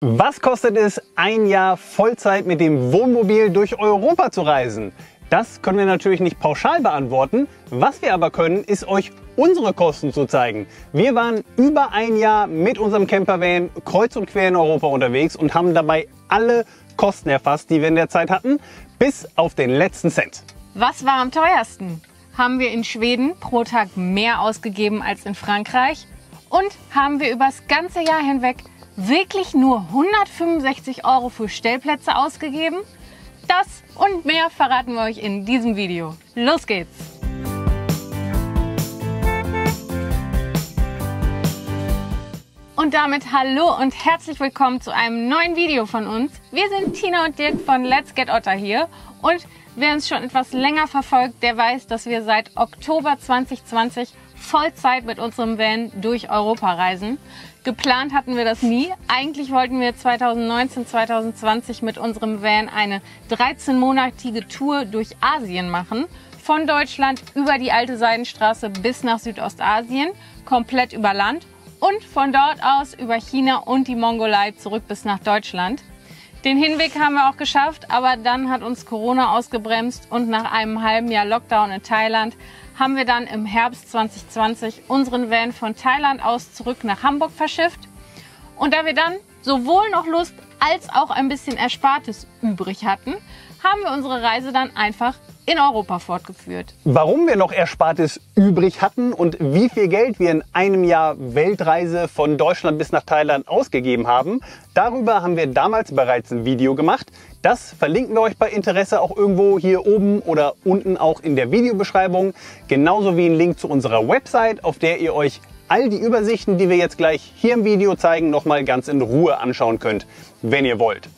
Was kostet es, ein Jahr Vollzeit mit dem Wohnmobil durch Europa zu reisen? Das können wir natürlich nicht pauschal beantworten. Was wir aber können, ist euch unsere Kosten zu zeigen. Wir waren über ein Jahr mit unserem Campervan kreuz und quer in Europa unterwegs und haben dabei alle Kosten erfasst, die wir in der Zeit hatten, bis auf den letzten Cent. Was war am teuersten? Haben wir in Schweden pro Tag mehr ausgegeben als in Frankreich? Und haben wir übers ganze Jahr hinweg wirklich nur 165 € für Stellplätze ausgegeben? Das und mehr verraten wir euch in diesem Video. Los geht's! Und damit hallo und herzlich willkommen zu einem neuen Video von uns. Wir sind Tina und Dirk von Let's Get Otter hier und wer uns schon etwas länger verfolgt, der weiß, dass wir seit Oktober 2020 Vollzeit mit unserem Van durch Europa reisen. Geplant hatten wir das nie. Eigentlich wollten wir 2019, 2020 mit unserem Van eine 13-monatige Tour durch Asien machen. Von Deutschland über die alte Seidenstraße bis nach Südostasien, komplett über Land. Und von dort aus über China und die Mongolei zurück bis nach Deutschland. Den Hinweg haben wir auch geschafft, aber dann hat uns Corona ausgebremst und nach einem halben Jahr Lockdown in Thailand haben wir dann im Herbst 2020 unseren Van von Thailand aus zurück nach Hamburg verschifft. Und da wir dann sowohl noch Lust als auch ein bisschen Erspartes übrig hatten, haben wir unsere Reise dann einfach in Europa fortgeführt. Warum wir noch Erspartes übrig hatten und wie viel Geld wir in einem Jahr Weltreise von Deutschland bis nach Thailand ausgegeben haben, darüber haben wir damals bereits ein Video gemacht. Das verlinken wir euch bei Interesse auch irgendwo hier oben oder unten auch in der Videobeschreibung. Genauso wie ein Link zu unserer Website, auf der ihr euch all die Übersichten, die wir jetzt gleich hier im Video zeigen, nochmal ganz in Ruhe anschauen könnt, wenn ihr wollt.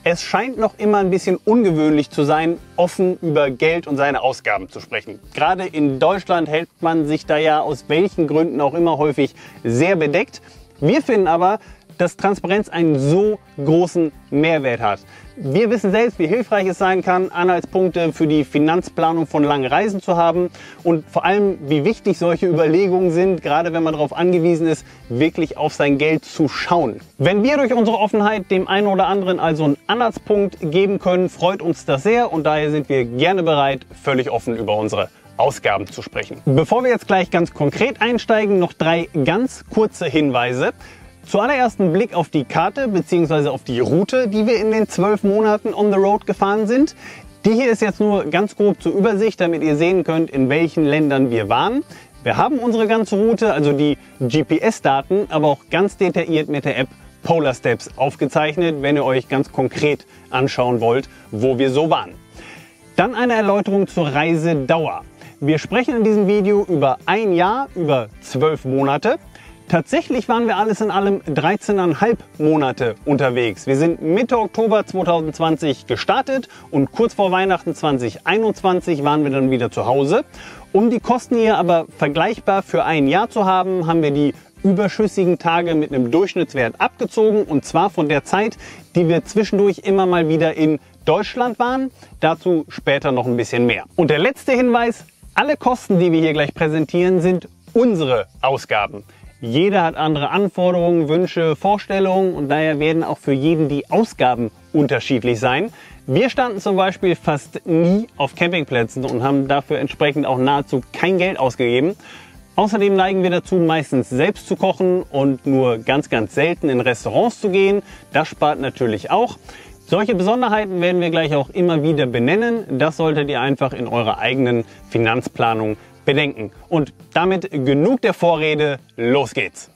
Es scheint noch immer ein bisschen ungewöhnlich zu sein, offen über Geld und seine Ausgaben zu sprechen. Gerade in Deutschland hält man sich da ja aus welchen Gründen auch immer häufig sehr bedeckt. Wir finden aber, dass Transparenz einen so großen Mehrwert hat. Wir wissen selbst, wie hilfreich es sein kann, Anhaltspunkte für die Finanzplanung von langen Reisen zu haben und vor allem, wie wichtig solche Überlegungen sind, gerade wenn man darauf angewiesen ist, wirklich auf sein Geld zu schauen. Wenn wir durch unsere Offenheit dem einen oder anderen also einen Anhaltspunkt geben können, freut uns das sehr und daher sind wir gerne bereit, völlig offen über unsere Ausgaben zu sprechen. Bevor wir jetzt gleich ganz konkret einsteigen, noch 3 ganz kurze Hinweise. Zuallererst ein Blick auf die Karte bzw. auf die Route, die wir in den 12 Monaten on the road gefahren sind. Die hier ist jetzt nur ganz grob zur Übersicht, damit ihr sehen könnt, in welchen Ländern wir waren. Wir haben unsere ganze Route, also die GPS-Daten, aber auch ganz detailliert mit der App Polar Steps aufgezeichnet, wenn ihr euch ganz konkret anschauen wollt, wo wir so waren. Dann eine Erläuterung zur Reisedauer. Wir sprechen in diesem Video über ein Jahr, über 12 Monate. Tatsächlich waren wir alles in allem 13,5 Monate unterwegs. Wir sind Mitte Oktober 2020 gestartet und kurz vor Weihnachten 2021 waren wir dann wieder zu Hause. Um die Kosten hier aber vergleichbar für ein Jahr zu haben, haben wir die überschüssigen Tage mit einem Durchschnittswert abgezogen und zwar von der Zeit, die wir zwischendurch immer mal wieder in Deutschland waren. Dazu später noch ein bisschen mehr. Und der letzte Hinweis, alle Kosten, die wir hier gleich präsentieren, sind unsere Ausgaben. Jeder hat andere Anforderungen, Wünsche, Vorstellungen und daher werden auch für jeden die Ausgaben unterschiedlich sein. Wir standen zum Beispiel fast nie auf Campingplätzen und haben dafür entsprechend auch nahezu kein Geld ausgegeben. Außerdem neigen wir dazu, meistens selbst zu kochen und nur ganz, ganz selten in Restaurants zu gehen. Das spart natürlich auch. Solche Besonderheiten werden wir gleich auch immer wieder benennen. Das solltet ihr einfach in eurer eigenen Finanzplanung bedenken. Und damit genug der Vorrede, los geht's!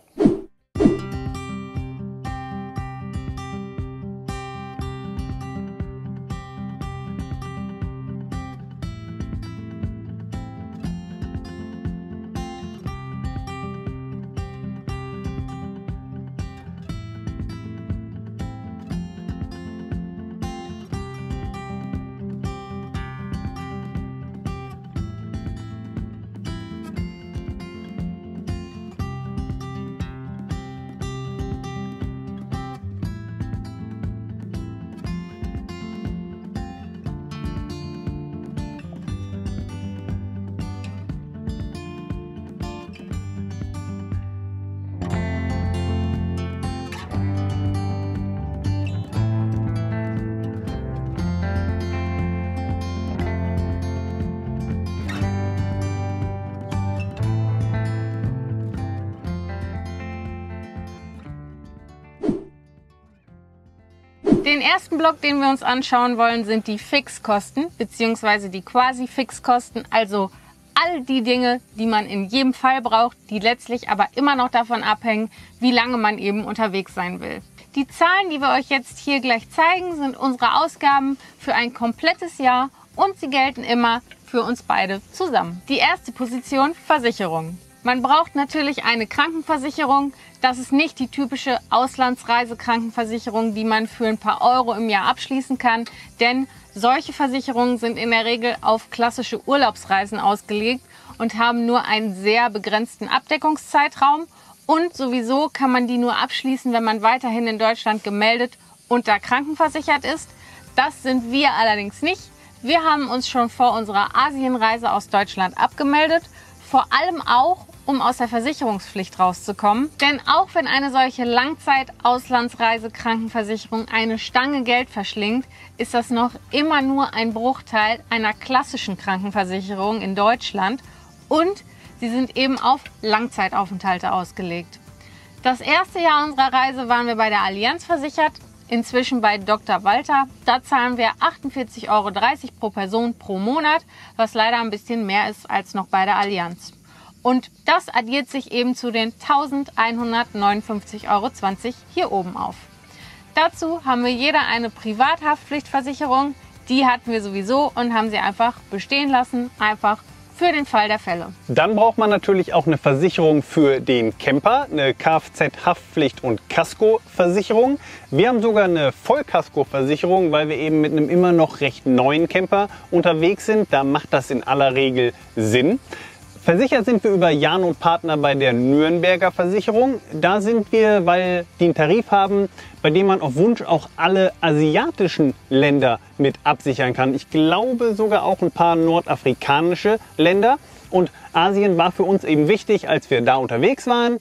Den ersten Block, den wir uns anschauen wollen, sind die Fixkosten bzw. die Quasi-Fixkosten, also all die Dinge, die man in jedem Fall braucht, die letztlich aber immer noch davon abhängen, wie lange man eben unterwegs sein will. Die Zahlen, die wir euch jetzt hier gleich zeigen, sind unsere Ausgaben für ein komplettes Jahr und sie gelten immer für uns beide zusammen. Die erste Position: Versicherung. Man braucht natürlich eine Krankenversicherung. Das ist nicht die typische Auslandsreisekrankenversicherung, die man für ein paar Euro im Jahr abschließen kann, denn solche Versicherungen sind in der Regel auf klassische Urlaubsreisen ausgelegt und haben nur einen sehr begrenzten Abdeckungszeitraum. Und sowieso kann man die nur abschließen, wenn man weiterhin in Deutschland gemeldet und da krankenversichert ist. Das sind wir allerdings nicht. Wir haben uns schon vor unserer Asienreise aus Deutschland abgemeldet, vor allem auch, um aus der Versicherungspflicht rauszukommen. Denn auch wenn eine solche Langzeit-Auslandsreise-Krankenversicherung eine Stange Geld verschlingt, ist das noch immer nur ein Bruchteil einer klassischen Krankenversicherung in Deutschland und sie sind eben auf Langzeitaufenthalte ausgelegt. Das erste Jahr unserer Reise waren wir bei der Allianz versichert, inzwischen bei Dr. Walter. Da zahlen wir 48,30 Euro pro Person pro Monat, was leider ein bisschen mehr ist als noch bei der Allianz. Und das addiert sich eben zu den 1.159,20 Euro hier oben auf. Dazu haben wir jeder eine Privathaftpflichtversicherung. Die hatten wir sowieso und haben sie einfach bestehen lassen, einfach für den Fall der Fälle. Dann braucht man natürlich auch eine Versicherung für den Camper, eine Kfz-Haftpflicht- und Kaskoversicherung. Wir haben sogar eine Vollkaskoversicherung, weil wir eben mit einem immer noch recht neuen Camper unterwegs sind. Da macht das in aller Regel Sinn. Versichert sind wir über Jan & Partner bei der Nürnberger Versicherung. Da sind wir, weil die einen Tarif haben, bei dem man auf Wunsch auch alle asiatischen Länder mit absichern kann. Ich glaube sogar auch ein paar nordafrikanische Länder. Und Asien war für uns eben wichtig, als wir da unterwegs waren.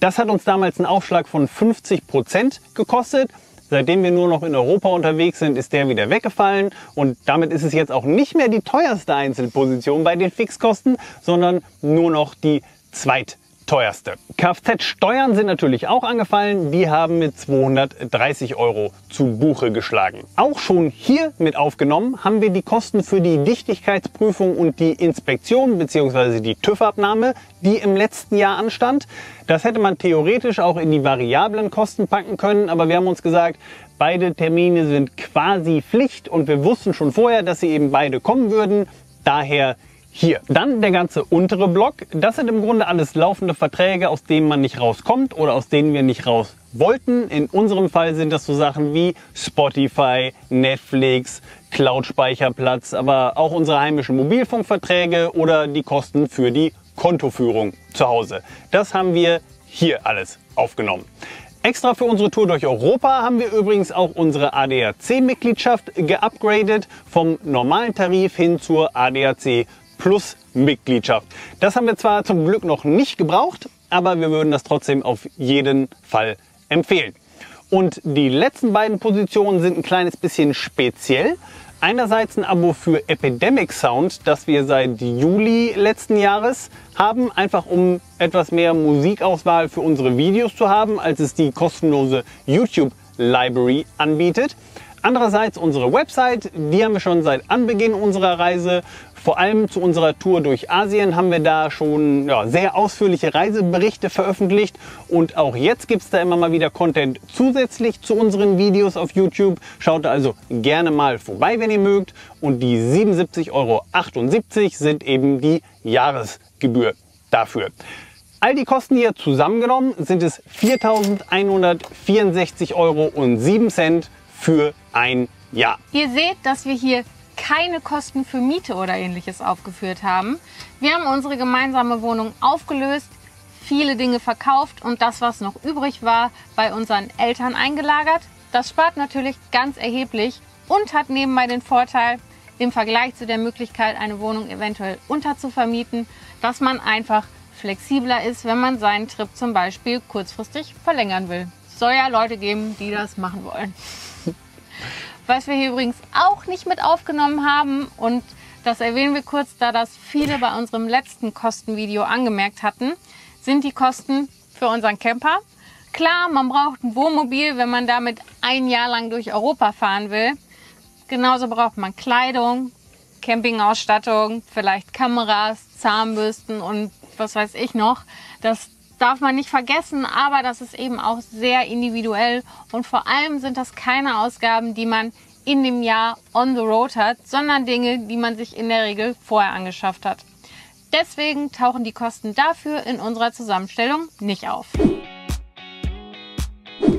Das hat uns damals einen Aufschlag von 50% gekostet. Seitdem wir nur noch in Europa unterwegs sind, ist der wieder weggefallen und damit ist es jetzt auch nicht mehr die teuerste Einzelposition bei den Fixkosten, sondern nur noch die zweitteuerste. Kfz-Steuern sind natürlich auch angefallen, die haben mit 230 Euro zu Buche geschlagen. Auch schon hier mit aufgenommen haben wir die Kosten für die Dichtigkeitsprüfung und die Inspektion bzw. die TÜV-Abnahme, die im letzten Jahr anstand. Das hätte man theoretisch auch in die variablen Kosten packen können, aber wir haben uns gesagt, beide Termine sind quasi Pflicht und wir wussten schon vorher, dass sie eben beide kommen würden. Daher hier. Dann der ganze untere Block. Das sind im Grunde alles laufende Verträge, aus denen man nicht rauskommt oder aus denen wir nicht raus wollten. In unserem Fall sind das so Sachen wie Spotify, Netflix, Cloud-Speicherplatz, aber auch unsere heimischen Mobilfunkverträge oder die Kosten für die Kontoführung zu Hause. Das haben wir hier alles aufgenommen. Extra für unsere Tour durch Europa haben wir übrigens auch unsere ADAC-Mitgliedschaft geupgradet vom normalen Tarif hin zur ADAC Plus Mitgliedschaft. Das haben wir zwar zum Glück noch nicht gebraucht, aber wir würden das trotzdem auf jeden Fall empfehlen. Und die letzten beiden Positionen sind ein kleines bisschen speziell. Einerseits ein Abo für Epidemic Sound, das wir seit Juli letzten Jahres haben, einfach um etwas mehr Musikauswahl für unsere Videos zu haben, als es die kostenlose YouTube Library anbietet. Andererseits unsere Website, die haben wir schon seit Anbeginn unserer Reise. Vor allem zu unserer Tour durch Asien haben wir da schon sehr ausführliche Reiseberichte veröffentlicht. Und auch jetzt gibt es da immer mal wieder Content zusätzlich zu unseren Videos auf YouTube. Schaut also gerne mal vorbei, wenn ihr mögt. Und die 77,78 Euro sind eben die Jahresgebühr dafür. All die Kosten hier zusammengenommen sind es 4.164,07 Euro für ein Jahr. Ihr seht, dass wir hier keine Kosten für Miete oder ähnliches aufgeführt haben. Wir haben unsere gemeinsame Wohnung aufgelöst, viele Dinge verkauft und das, was noch übrig war, bei unseren Eltern eingelagert. Das spart natürlich ganz erheblich und hat nebenbei den Vorteil, im Vergleich zu der Möglichkeit, eine Wohnung eventuell unterzuvermieten, dass man einfach flexibler ist, wenn man seinen Trip zum Beispiel kurzfristig verlängern will. Es soll ja Leute geben, die das machen wollen. Was wir hier übrigens auch nicht mit aufgenommen haben, und das erwähnen wir kurz, da das viele bei unserem letzten Kostenvideo angemerkt hatten, sind die Kosten für unseren Camper. Klar, man braucht ein Wohnmobil, wenn man damit ein Jahr lang durch Europa fahren will. Genauso braucht man Kleidung, Campingausstattung, vielleicht Kameras, Zahnbürsten und was weiß ich noch. Das darf man nicht vergessen, aber das ist eben auch sehr individuell und vor allem sind das keine Ausgaben, die man in dem Jahr on the road hat, sondern Dinge, die man sich in der Regel vorher angeschafft hat. Deswegen tauchen die Kosten dafür in unserer Zusammenstellung nicht auf.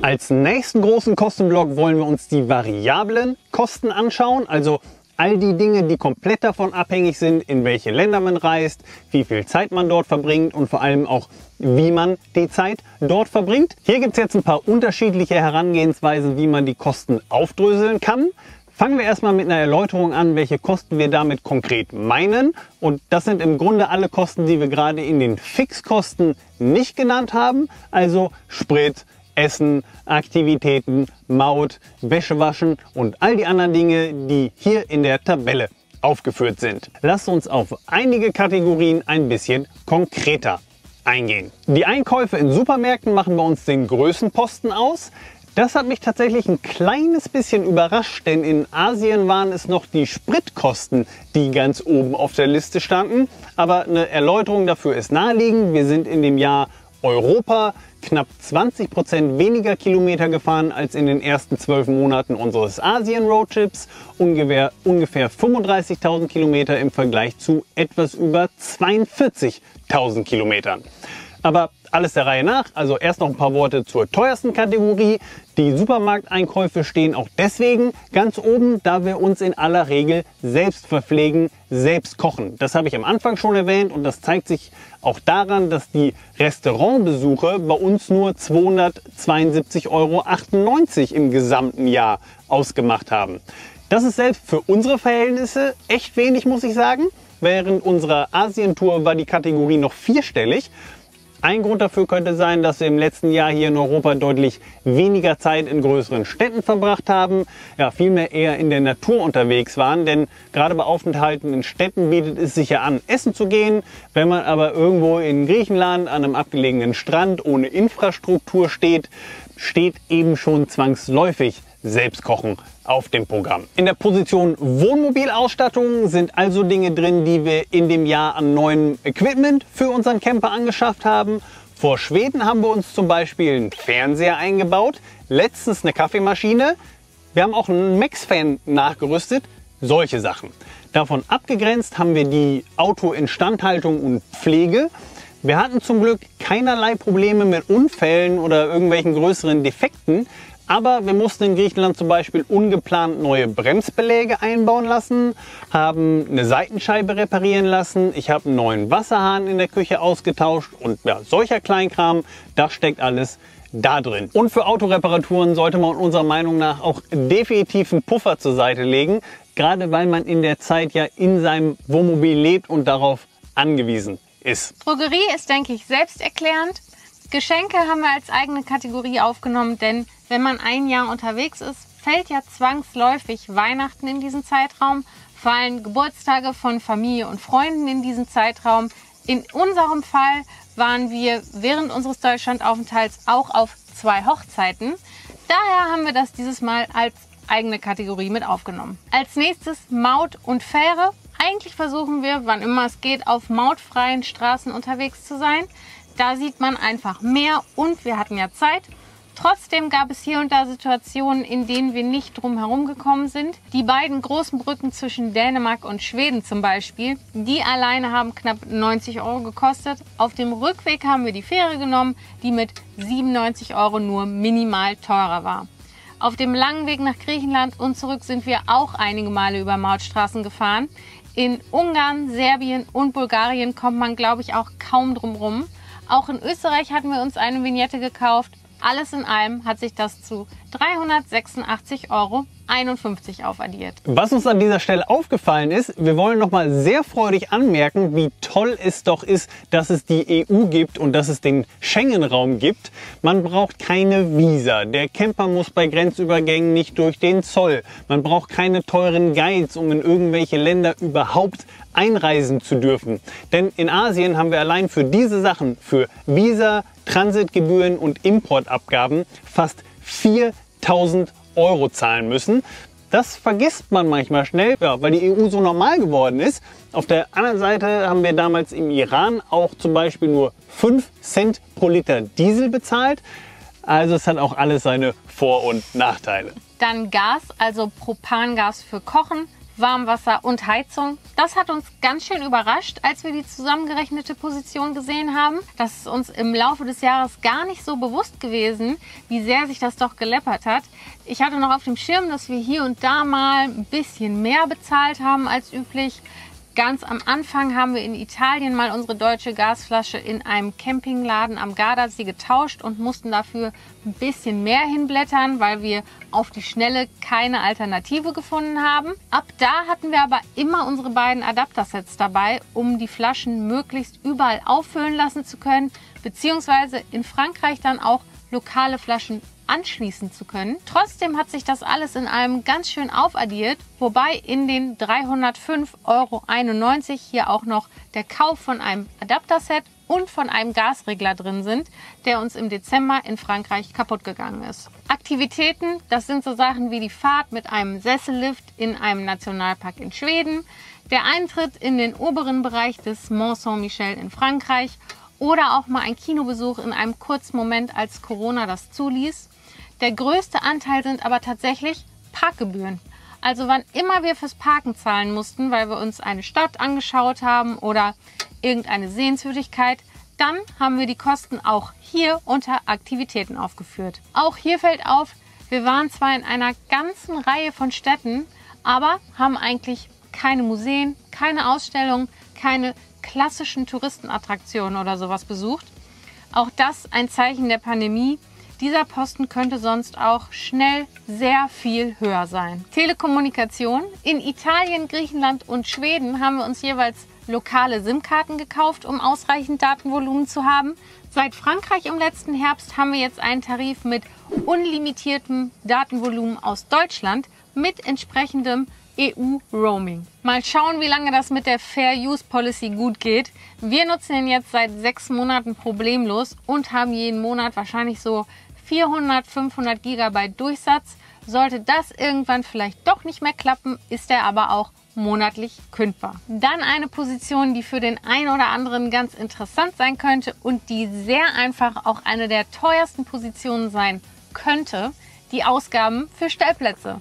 Als nächsten großen Kostenblock wollen wir uns die variablen Kosten anschauen, also all die Dinge, die komplett davon abhängig sind, in welche Länder man reist, wie viel Zeit man dort verbringt und vor allem auch, wie man die Zeit dort verbringt. Hier gibt es jetzt ein paar unterschiedliche Herangehensweisen, wie man die Kosten aufdröseln kann. Fangen wir erstmal mit einer Erläuterung an, welche Kosten wir damit konkret meinen. Und das sind im Grunde alle Kosten, die wir gerade in den Fixkosten nicht genannt haben, also Sprit, Essen, Aktivitäten, Maut, Wäsche waschen und all die anderen Dinge, die hier in der Tabelle aufgeführt sind. Lasst uns auf einige Kategorien ein bisschen konkreter eingehen. Die Einkäufe in Supermärkten machen bei uns den Größenposten aus. Das hat mich tatsächlich ein kleines bisschen überrascht, denn in Asien waren es noch die Spritkosten, die ganz oben auf der Liste standen. Aber eine Erläuterung dafür ist naheliegend. Wir sind in dem Jahr Europa knapp 20% weniger Kilometer gefahren als in den ersten 12 Monaten unseres Asien-Roadtrips. Ungefähr 35.000 Kilometer im Vergleich zu etwas über 42.000 Kilometern. Aber alles der Reihe nach, also erst noch ein paar Worte zur teuersten Kategorie. Die Supermarkteinkäufe stehen auch deswegen ganz oben, da wir uns in aller Regel selbst verpflegen, selbst kochen. Das habe ich am Anfang schon erwähnt und das zeigt sich auch daran, dass die Restaurantbesuche bei uns nur 272,98 € im gesamten Jahr ausgemacht haben. Das ist selbst für unsere Verhältnisse echt wenig, muss ich sagen. Während unserer Asientour war die Kategorie noch vierstellig. Ein Grund dafür könnte sein, dass wir im letzten Jahr hier in Europa deutlich weniger Zeit in größeren Städten verbracht haben, ja, vielmehr eher in der Natur unterwegs waren, denn gerade bei Aufenthalten in Städten bietet es sich ja an, essen zu gehen. Wenn man aber irgendwo in Griechenland an einem abgelegenen Strand ohne Infrastruktur steht eben schon zwangsläufig Selbstkochen auf dem Programm. In der Position Wohnmobilausstattung sind also Dinge drin, die wir in dem Jahr an neuem Equipment für unseren Camper angeschafft haben. Vor Schweden haben wir uns zum Beispiel einen Fernseher eingebaut, letztens eine Kaffeemaschine. Wir haben auch einen Max-Fan nachgerüstet, solche Sachen. Davon abgegrenzt haben wir die Autoinstandhaltung und Pflege. Wir hatten zum Glück keinerlei Probleme mit Unfällen oder irgendwelchen größeren Defekten. Aber wir mussten in Griechenland zum Beispiel ungeplant neue Bremsbeläge einbauen lassen, haben eine Seitenscheibe reparieren lassen, ich habe einen neuen Wasserhahn in der Küche ausgetauscht und ja, solcher Kleinkram, das steckt alles da drin. Und für Autoreparaturen sollte man unserer Meinung nach auch definitiv einen Puffer zur Seite legen, gerade weil man in der Zeit ja in seinem Wohnmobil lebt und darauf angewiesen ist. Drogerie ist, denke ich, selbsterklärend. Geschenke haben wir als eigene Kategorie aufgenommen, denn wenn man ein Jahr unterwegs ist, fällt ja zwangsläufig Weihnachten in diesen Zeitraum, fallen Geburtstage von Familie und Freunden in diesen Zeitraum. In unserem Fall waren wir während unseres Deutschlandaufenthalts auch auf 2 Hochzeiten. Daher haben wir das dieses Mal als eigene Kategorie mit aufgenommen. Als nächstes Maut und Fähre. Eigentlich versuchen wir, wann immer es geht, auf mautfreien Straßen unterwegs zu sein. Da sieht man einfach mehr und wir hatten ja Zeit. Trotzdem gab es hier und da Situationen, in denen wir nicht drum herum gekommen sind. Die beiden großen Brücken zwischen Dänemark und Schweden zum Beispiel, die alleine haben knapp 90 € gekostet. Auf dem Rückweg haben wir die Fähre genommen, die mit 97 € nur minimal teurer war. Auf dem langen Weg nach Griechenland und zurück sind wir auch einige Male über Mautstraßen gefahren. In Ungarn, Serbien und Bulgarien kommt man, glaube ich, auch kaum drum rum. Auch in Österreich hatten wir uns eine Vignette gekauft. Alles in allem hat sich das zu 386,51 € aufaddiert. Was uns an dieser Stelle aufgefallen ist, wir wollen noch mal sehr freudig anmerken, wie toll es doch ist, dass es die EU gibt und dass es den Schengen-Raum gibt. Man braucht keine Visa. Der Camper muss bei Grenzübergängen nicht durch den Zoll. Man braucht keine teuren Guides, um in irgendwelche Länder überhaupt einreisen zu dürfen. Denn in Asien haben wir allein für diese Sachen, für Visa, Transitgebühren und Importabgaben fast 4.000 € zahlen müssen. Das vergisst man manchmal schnell, ja, weil die EU so normal geworden ist. Auf der anderen Seite haben wir damals im Iran auch zum Beispiel nur 5 Cent pro Liter Diesel bezahlt. Also es hat auch alles seine Vor- und Nachteile. Dann Gas, also Propangas für Kochen, Warmwasser und Heizung. Das hat uns ganz schön überrascht, als wir die zusammengerechnete Position gesehen haben. Das ist uns im Laufe des Jahres gar nicht so bewusst gewesen, wie sehr sich das doch geleppert hat. Ich hatte noch auf dem Schirm, dass wir hier und da mal ein bisschen mehr bezahlt haben als üblich. Ganz am Anfang haben wir in Italien mal unsere deutsche Gasflasche in einem Campingladen am Gardasee getauscht und mussten dafür ein bisschen mehr hinblättern, weil wir auf die Schnelle keine Alternative gefunden haben. Ab da hatten wir aber immer unsere beiden Adaptersets dabei, um die Flaschen möglichst überall auffüllen lassen zu können, beziehungsweise in Frankreich dann auch lokale Flaschen anschließen zu können. Trotzdem hat sich das alles in allem ganz schön aufaddiert, wobei in den 305,91 € hier auch noch der Kauf von einem Adapterset und von einem Gasregler drin sind, der uns im Dezember in Frankreich kaputt gegangen ist. Aktivitäten, das sind so Sachen wie die Fahrt mit einem Sessellift in einem Nationalpark in Schweden, der Eintritt in den oberen Bereich des Mont Saint-Michel in Frankreich oder auch mal ein Kinobesuch in einem kurzen Moment, als Corona das zuließ. Der größte Anteil sind aber tatsächlich Parkgebühren. Also wann immer wir fürs Parken zahlen mussten, weil wir uns eine Stadt angeschaut haben oder irgendeine Sehenswürdigkeit, dann haben wir die Kosten auch hier unter Aktivitäten aufgeführt. Auch hier fällt auf, wir waren zwar in einer ganzen Reihe von Städten, aber haben eigentlich keine Museen, keine Ausstellungen, keine klassischen Touristenattraktionen oder sowas besucht. Auch das ein Zeichen der Pandemie. Dieser Posten könnte sonst auch schnell sehr viel höher sein. Telekommunikation. In Italien, Griechenland und Schweden haben wir uns jeweils lokale SIM-Karten gekauft, um ausreichend Datenvolumen zu haben. Seit Frankreich im letzten Herbst haben wir jetzt einen Tarif mit unlimitiertem Datenvolumen aus Deutschland mit entsprechendem EU-Roaming. Mal schauen, wie lange das mit der Fair Use Policy gut geht. Wir nutzen ihn jetzt seit 6 Monaten problemlos und haben jeden Monat wahrscheinlich so 400, 500 GB Durchsatz. Sollte das irgendwann vielleicht doch nicht mehr klappen, ist er aber auch monatlich kündbar. Dann eine Position, die für den einen oder anderen ganz interessant sein könnte und die sehr einfach auch eine der teuersten Positionen sein könnte, die Ausgaben für Stellplätze.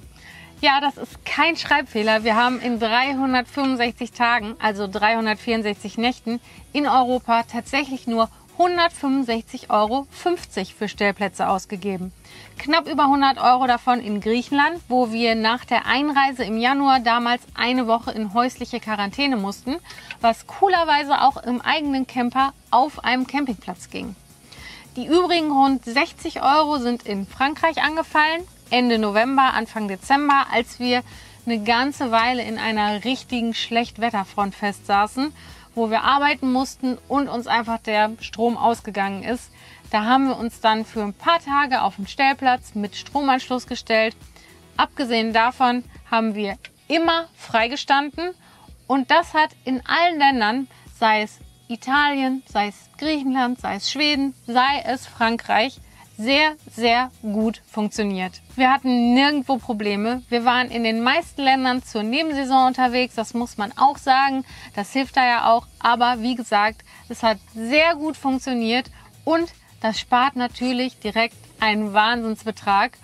Ja, das ist kein Schreibfehler. Wir haben in 365 Tagen, also 364 Nächten, in Europa tatsächlich nur 165,50 € für Stellplätze ausgegeben. Knapp über 100 € davon in Griechenland, wo wir nach der Einreise im Januar damals eine Woche in häusliche Quarantäne mussten, was coolerweise auch im eigenen Camper auf einem Campingplatz ging. Die übrigen rund 60 € sind in Frankreich angefallen, Ende November, Anfang Dezember, als wir eine ganze Weile in einer richtigen Schlechtwetterfront festsaßen, wo wir arbeiten mussten und uns einfach der Strom ausgegangen ist. Da haben wir uns dann für ein paar Tage auf den Stellplatz mit Stromanschluss gestellt. Abgesehen davon haben wir immer freigestanden und das hat in allen Ländern, sei es Italien, sei es Griechenland, sei es Schweden, sei es Frankreich, sehr, sehr gut funktioniert. Wir hatten nirgendwo Probleme. Wir waren in den meisten Ländern zur Nebensaison unterwegs, das muss man auch sagen. Das hilft da ja auch. Aber wie gesagt, es hat sehr gut funktioniert und das spart natürlich direkt einen Wahnsinnsbetrag.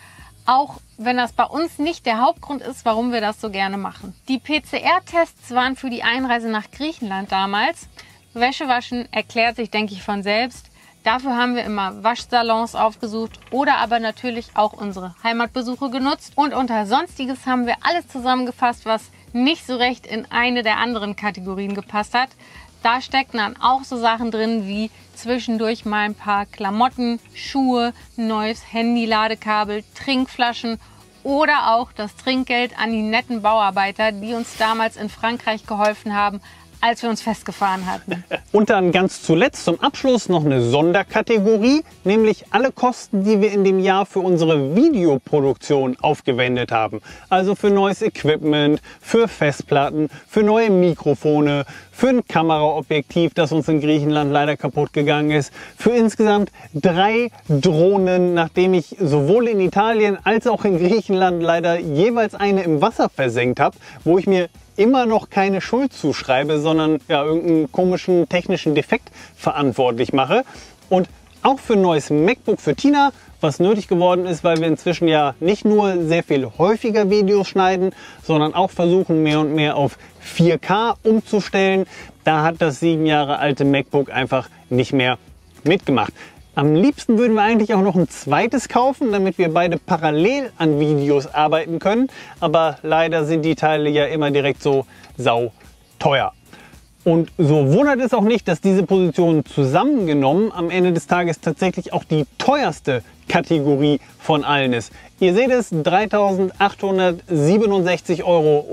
Auch wenn das bei uns nicht der Hauptgrund ist, warum wir das so gerne machen. Die PCR-Tests waren für die Einreise nach Griechenland damals. Wäschewaschen erklärt sich, denke ich, von selbst. Dafür haben wir immer Waschsalons aufgesucht oder aber natürlich auch unsere Heimatbesuche genutzt. Und unter Sonstiges haben wir alles zusammengefasst, was nicht so recht in eine der anderen Kategorien gepasst hat. Da stecken dann auch so Sachen drin wie zwischendurch mal ein paar Klamotten, Schuhe, neues Handy-Ladekabel, Trinkflaschen oder auch das Trinkgeld an die netten Bauarbeiter, die uns damals in Frankreich geholfen haben, als wir uns festgefahren hatten. Und dann ganz zuletzt zum Abschluss noch eine Sonderkategorie, nämlich alle Kosten, die wir in dem Jahr für unsere Videoproduktion aufgewendet haben. Also für neues Equipment, für Festplatten, für neue Mikrofone, für ein Kameraobjektiv, das uns in Griechenland leider kaputt gegangen ist, für insgesamt 3 Drohnen, nachdem ich sowohl in Italien als auch in Griechenland leider jeweils eine im Wasser versenkt habe, wo ich mir immer noch keine Schuld zuschreibe, sondern ja, irgendeinen komischen technischen Defekt verantwortlich mache. Und auch für ein neues MacBook für Tina, was nötig geworden ist, weil wir inzwischen ja nicht nur sehr viel häufiger Videos schneiden, sondern auch versuchen, mehr und mehr auf 4K umzustellen. Da hat das 7 Jahre alte MacBook einfach nicht mehr mitgemacht. Am liebsten würden wir eigentlich auch noch ein zweites kaufen, damit wir beide parallel an Videos arbeiten können. Aber leider sind die Teile ja immer direkt so sau teuer. Und so wundert es auch nicht, dass diese Position zusammengenommen am Ende des Tages tatsächlich auch die teuerste Kategorie von allen ist. Ihr seht es, 3.867,84 Euro.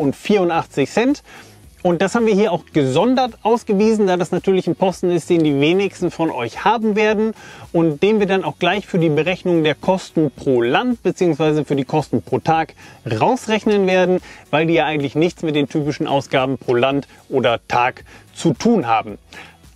Und das haben wir hier auch gesondert ausgewiesen, da das natürlich ein Posten ist, den die wenigsten von euch haben werden und den wir dann auch gleich für die Berechnung der Kosten pro Land bzw. für die Kosten pro Tag rausrechnen werden, weil die ja eigentlich nichts mit den typischen Ausgaben pro Land oder Tag zu tun haben.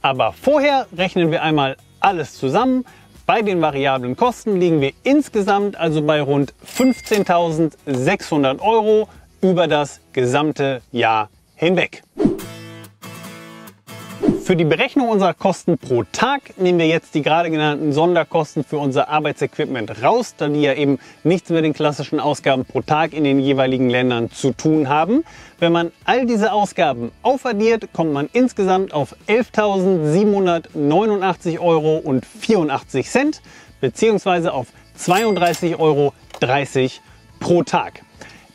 Aber vorher rechnen wir einmal alles zusammen. Bei den variablen Kosten liegen wir insgesamt also bei rund 15.600 Euro über das gesamte Jahr hinweg. Für die Berechnung unserer Kosten pro Tag nehmen wir jetzt die gerade genannten Sonderkosten für unser Arbeitsequipment raus, da die ja eben nichts mit den klassischen Ausgaben pro Tag in den jeweiligen Ländern zu tun haben. Wenn man all diese Ausgaben aufaddiert, kommt man insgesamt auf 11.789,84 Euro bzw. auf 32,30 Euro pro Tag.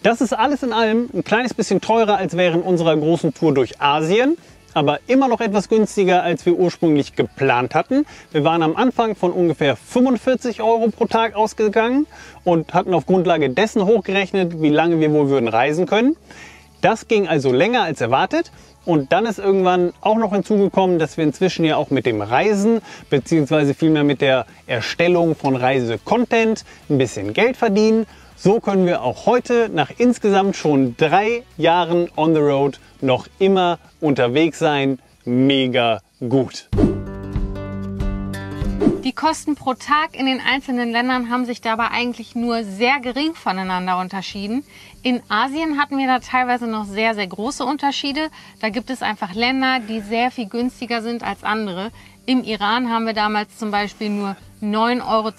Das ist alles in allem ein kleines bisschen teurer als während unserer großen Tour durch Asien, aber immer noch etwas günstiger, als wir ursprünglich geplant hatten. Wir waren am Anfang von ungefähr 45 Euro pro Tag ausgegangen und hatten auf Grundlage dessen hochgerechnet, wie lange wir wohl würden reisen können. Das ging also länger als erwartet. Und dann ist irgendwann auch noch hinzugekommen, dass wir inzwischen ja auch mit dem Reisen bzw. vielmehr mit der Erstellung von Reise-Content ein bisschen Geld verdienen. So können wir auch heute nach insgesamt schon 3 Jahren on the road noch immer unterwegs sein. Mega gut. Die Kosten pro Tag in den einzelnen Ländern haben sich dabei eigentlich nur sehr gering voneinander unterschieden. In Asien hatten wir da teilweise noch sehr, sehr große Unterschiede. Da gibt es einfach Länder, die sehr viel günstiger sind als andere. Im Iran haben wir damals zum Beispiel nur 9,72 Euro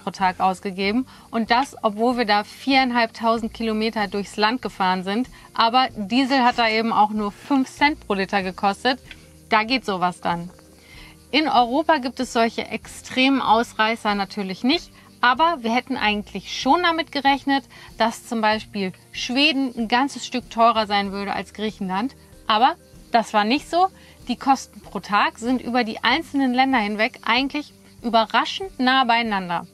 pro Tag ausgegeben und das, obwohl wir da 4.500 Kilometer durchs Land gefahren sind. Aber Diesel hat da eben auch nur 5 Cent pro Liter gekostet. Da geht sowas dann. In Europa gibt es solche extremen Ausreißer natürlich nicht, aber wir hätten eigentlich schon damit gerechnet, dass zum Beispiel Schweden ein ganzes Stück teurer sein würde als Griechenland. Aber das war nicht so. Die Kosten pro Tag sind über die einzelnen Länder hinweg eigentlich überraschend nah beieinander.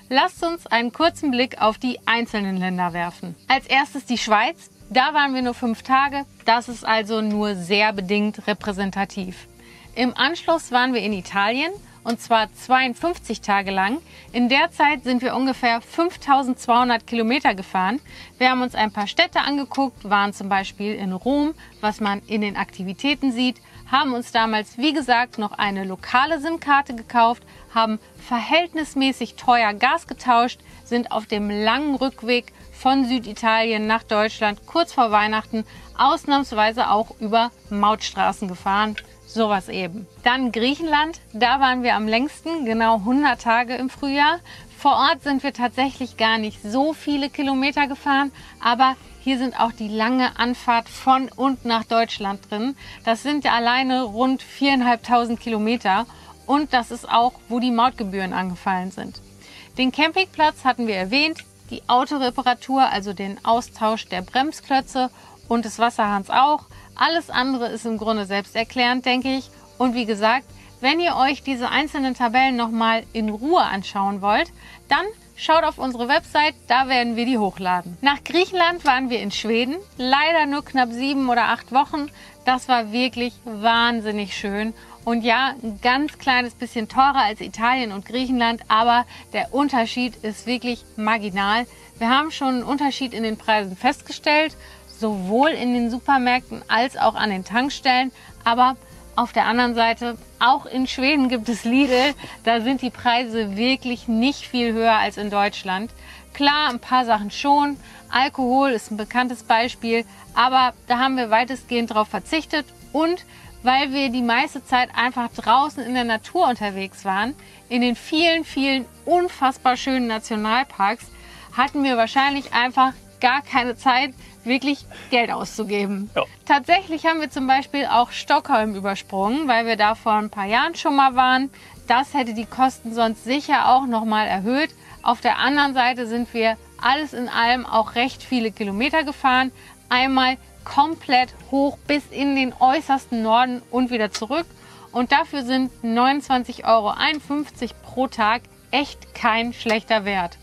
Lasst uns einen kurzen Blick auf die einzelnen Länder werfen. Als erstes die Schweiz. Da waren wir nur 5 Tage. Das ist also nur sehr bedingt repräsentativ. Im Anschluss waren wir in Italien und zwar 52 Tage lang. In der Zeit sind wir ungefähr 5.200 Kilometer gefahren. Wir haben uns ein paar Städte angeguckt, waren zum Beispiel in Rom, was man in den Aktivitäten sieht, haben uns damals, wie gesagt, noch eine lokale SIM-Karte gekauft, haben verhältnismäßig teuer Gas getauscht, sind auf dem langen Rückweg von Süditalien nach Deutschland kurz vor Weihnachten ausnahmsweise auch über Mautstraßen gefahren. Sowas eben. Dann Griechenland, da waren wir am längsten, genau 100 Tage im Frühjahr. Vor Ort sind wir tatsächlich gar nicht so viele Kilometer gefahren, aber hier sind auch die lange Anfahrt von und nach Deutschland drin. Das sind ja alleine rund 4.500 Kilometer und das ist auch, wo die Mautgebühren angefallen sind. Den Campingplatz hatten wir erwähnt, die Autoreparatur, also den Austausch der Bremsklötze und des Wasserhahns auch. Alles andere ist im Grunde selbsterklärend, denke ich. Und wie gesagt, wenn ihr euch diese einzelnen Tabellen nochmal in Ruhe anschauen wollt, dann schaut auf unsere Website, da werden wir die hochladen. Nach Griechenland waren wir in Schweden, leider nur knapp 7 oder 8 Wochen. Das war wirklich wahnsinnig schön. Und ja, ein ganz kleines bisschen teurer als Italien und Griechenland, aber der Unterschied ist wirklich marginal. Wir haben schon einen Unterschied in den Preisen festgestellt, sowohl in den Supermärkten als auch an den Tankstellen. Aber auf der anderen Seite, auch in Schweden gibt es Lidl, da sind die Preise wirklich nicht viel höher als in Deutschland. Klar, ein paar Sachen schon. Alkohol ist ein bekanntes Beispiel, aber da haben wir weitestgehend darauf verzichtet. Und weil wir die meiste Zeit einfach draußen in der Natur unterwegs waren, in den vielen, vielen unfassbar schönen Nationalparks, hatten wir wahrscheinlich einfach gar keine Zeit, wirklich Geld auszugeben. Ja. Tatsächlich haben wir zum Beispiel auch Stockholm übersprungen, weil wir da vor ein paar Jahren schon mal waren. Das hätte die Kosten sonst sicher auch noch mal erhöht. Auf der anderen Seite sind wir alles in allem auch recht viele Kilometer gefahren. Einmal komplett hoch bis in den äußersten Norden und wieder zurück. Und dafür sind 29,51 € pro Tag echt kein schlechter Wert.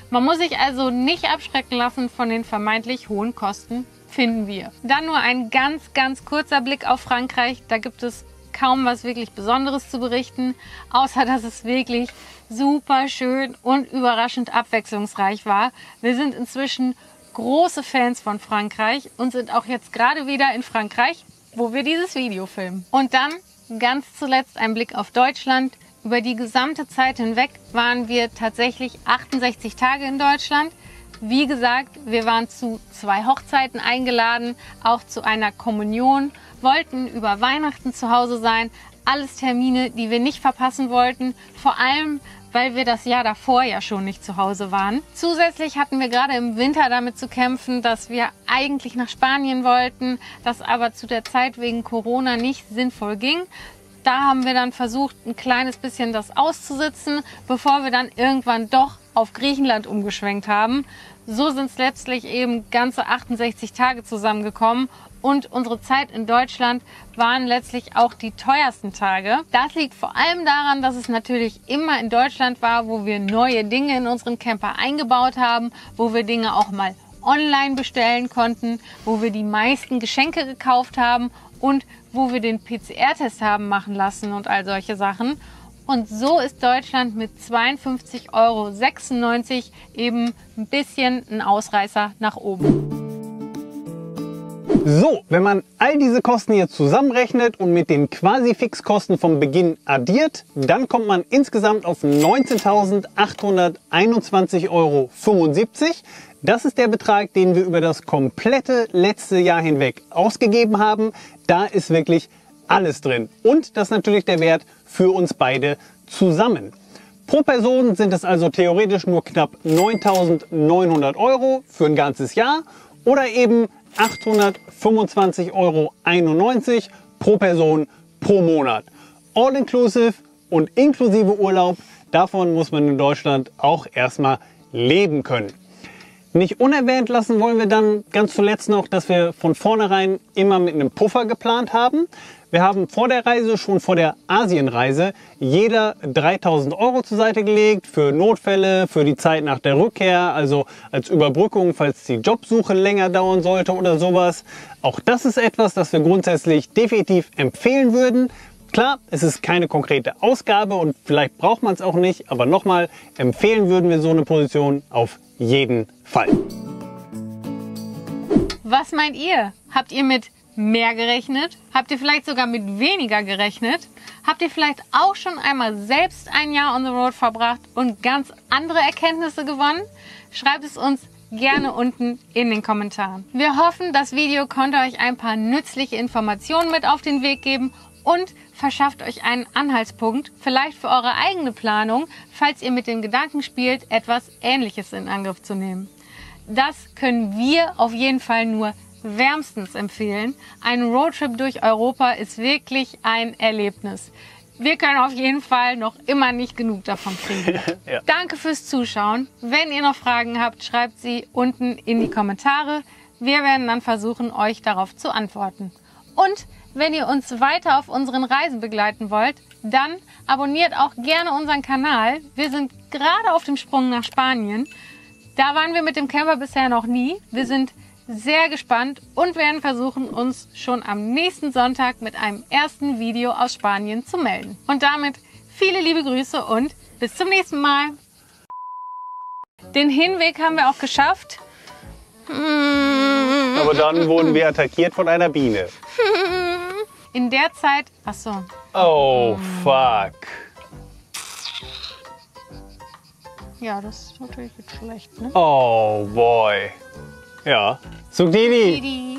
Man muss sich also nicht abschrecken lassen von den vermeintlich hohen Kosten, finden wir. Dann nur ein ganz, ganz kurzer Blick auf Frankreich. Da gibt es kaum was wirklich Besonderes zu berichten, außer dass es wirklich super schön und überraschend abwechslungsreich war. Wir sind inzwischen große Fans von Frankreich und sind auch jetzt gerade wieder in Frankreich, wo wir dieses Video filmen. Und dann ganz zuletzt ein Blick auf Deutschland. Über die gesamte Zeit hinweg waren wir tatsächlich 68 Tage in Deutschland. Wie gesagt, wir waren zu 2 Hochzeiten eingeladen, auch zu einer Kommunion, wollten über Weihnachten zu Hause sein. Alles Termine, die wir nicht verpassen wollten, vor allem, weil wir das Jahr davor ja schon nicht zu Hause waren. Zusätzlich hatten wir gerade im Winter damit zu kämpfen, dass wir eigentlich nach Spanien wollten, das aber zu der Zeit wegen Corona nicht sinnvoll ging. Da haben wir dann versucht, ein kleines bisschen das auszusitzen, bevor wir dann irgendwann doch auf Griechenland umgeschwenkt haben. So sind es letztlich eben ganze 68 Tage zusammengekommen und unsere Zeit in Deutschland waren letztlich auch die teuersten Tage. Das liegt vor allem daran, dass es natürlich immer in Deutschland war, wo wir neue Dinge in unseren Camper eingebaut haben, wo wir Dinge auch mal online bestellen konnten, wo wir die meisten Geschenke gekauft haben und wo wir den PCR-Test haben machen lassen und all solche Sachen. Und so ist Deutschland mit 52,96 € eben ein bisschen ein Ausreißer nach oben. So, wenn man all diese Kosten hier zusammenrechnet und mit den quasi Fixkosten vom Beginn addiert, dann kommt man insgesamt auf 19.821,75 €. Das ist der Betrag, den wir über das komplette letzte Jahr hinweg ausgegeben haben. Da ist wirklich alles drin. Und das ist natürlich der Wert für uns beide zusammen. Pro Person sind es also theoretisch nur knapp 9.900 € für ein ganzes Jahr oder eben 825,91 € pro Person pro Monat. All inclusive und inklusive Urlaub. Davon muss man in Deutschland auch erstmal leben können. Nicht unerwähnt lassen wollen wir dann ganz zuletzt noch, dass wir von vornherein immer mit einem Puffer geplant haben. Wir haben vor der Reise, schon vor der Asienreise, jeder 3.000 € zur Seite gelegt für Notfälle, für die Zeit nach der Rückkehr, also als Überbrückung, falls die Jobsuche länger dauern sollte oder sowas. Auch das ist etwas, das wir grundsätzlich definitiv empfehlen würden. Klar, es ist keine konkrete Ausgabe und vielleicht braucht man es auch nicht, aber nochmal, empfehlen würden wir so eine Position auf jeden Fall. Was meint ihr? Habt ihr mit mehr gerechnet? Habt ihr vielleicht sogar mit weniger gerechnet? Habt ihr vielleicht auch schon einmal selbst ein Jahr on the road verbracht und ganz andere Erkenntnisse gewonnen? Schreibt es uns gerne unten in den Kommentaren. Wir hoffen, das Video konnte euch ein paar nützliche Informationen mit auf den Weg geben und verschafft euch einen Anhaltspunkt, vielleicht für eure eigene Planung, falls ihr mit dem Gedanken spielt, etwas Ähnliches in Angriff zu nehmen. Das können wir auf jeden Fall nur wärmstens empfehlen. Ein Roadtrip durch Europa ist wirklich ein Erlebnis. Wir können auf jeden Fall noch immer nicht genug davon kriegen. Ja. Danke fürs Zuschauen. Wenn ihr noch Fragen habt, schreibt sie unten in die Kommentare. Wir werden dann versuchen, euch darauf zu antworten. Und wenn ihr uns weiter auf unseren Reisen begleiten wollt, dann abonniert auch gerne unseren Kanal. Wir sind gerade auf dem Sprung nach Spanien. Da waren wir mit dem Camper bisher noch nie. Wir sind sehr gespannt und werden versuchen, uns schon am nächsten Sonntag mit einem ersten Video aus Spanien zu melden. Und damit viele liebe Grüße und bis zum nächsten Mal. Den Hinweg haben wir auch geschafft. Aber dann wurden wir attackiert von einer Biene. In der Zeit... Achso. Oh, fuck. Ja, das ist natürlich jetzt schlecht, ne? Oh, boy. Ja. Sugdidi. Didi.